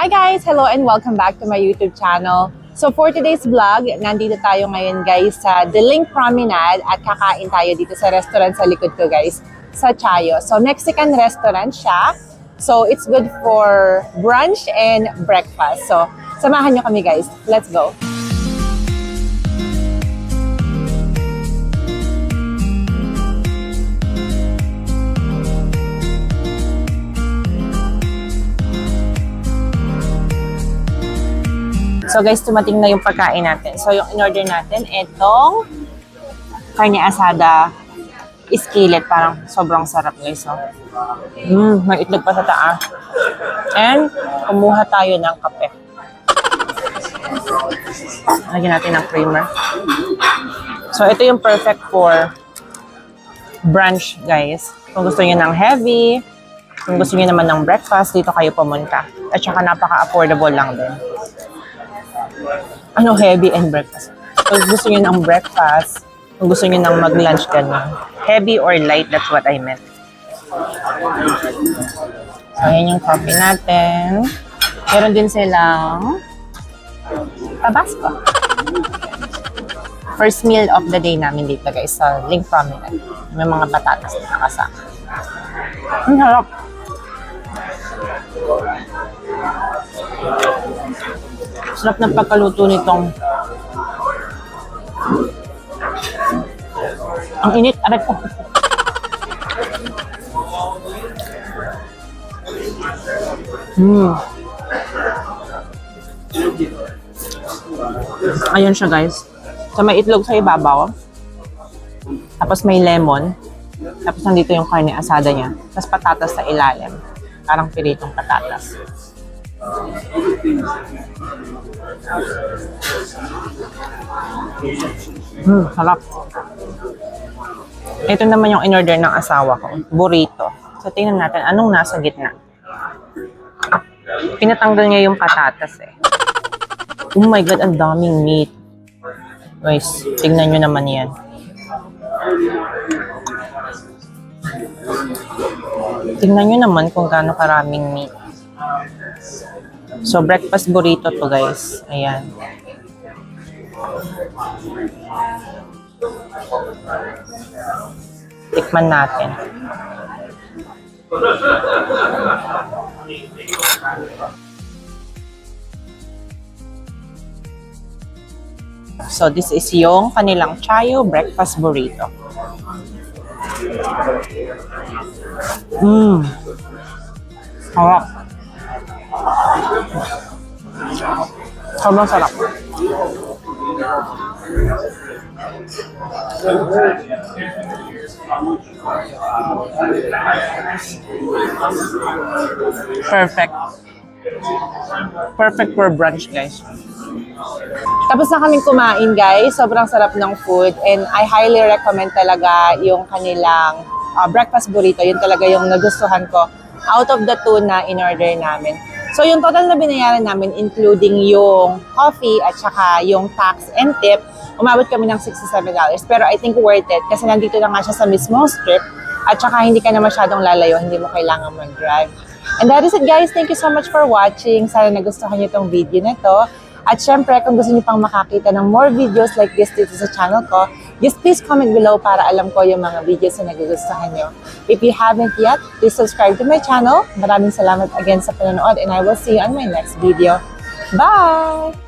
Hi guys! Hello and welcome back to my YouTube channel. So for today's vlog, nandito tayo ngayon guys sa Diling Promenade at kakain tayo dito sa restaurant sa likod ko guys, sa Chayo. So Mexican restaurant siya. So it's good for brunch and breakfast. So samahan nyo kami guys. Let's go! So guys, tumating na yung pagkain natin. So yung in-order natin, itong carne asada skillet. Parang sobrang sarap guys. So. May itlog pa sa taas. And kumuha tayo ng kape. Lagyan natin ng creamer. So ito yung perfect for brunch guys. Kung gusto niyo ng heavy, kung gusto niyo naman ng breakfast, dito kayo pumunta. At saka napaka-affordable lang din. Ano, heavy and breakfast. Kung gusto nyo ng breakfast, kung gusto nyo ng mag-lunch ganun. Heavy or light, that's what I meant. So, yan yung coffee natin. Meron din silang Tabasco. First meal of the day namin dito guys, sa Diling Promenade. May mga patatas na nakasama. Ang harap. Sarap ng pagkaluto nitong. Ang init, aray ko. Ayun siya guys. So may itlog sa ibabaw. Tapos may lemon. Tapos nandito yung carne asada niya. Tapos patatas sa ilalim. Parang piritong patatas. Sarap. Ito naman yung in-order ng asawa ko. Burrito. So, tingnan natin anong nasa gitna. Pinatanggal niya yung patatas eh. Oh my God, ang daming meat. Guys, tingnan nyo naman yan. Tingnan nyo naman kung gaano karaming meat. So, breakfast burrito to guys. Ayan. Tikman natin. So, this is yung kanilang Chayo breakfast burrito. Sarap. Sobrang sarap. Perfect. Perfect for brunch, guys. Tapos na kaming kumain, guys. Sobrang sarap ng food and I highly recommend talaga yung kanilang breakfast burrito. Yun talaga yung nagustuhan ko out of the two na in-order namin. So, yung total na binayaran namin, including yung coffee at saka yung tax and tip, umabot kami ng $67. Pero I think worth it kasi nandito na nga siya sa mismong strip at saka hindi ka na masyadong lalayo, hindi mo kailangan mag-drive. And that is it guys. Thank you so much for watching. Sana nagustuhan niyo itong video na to. At syempre, kung gusto niyo pang makakita ng more videos like this dito sa channel ko, just please comment below para alam ko yung mga videos na nagugustuhan niyo. If you haven't yet, please subscribe to my channel. Maraming salamat again sa panonood and I will see you on my next video. Bye!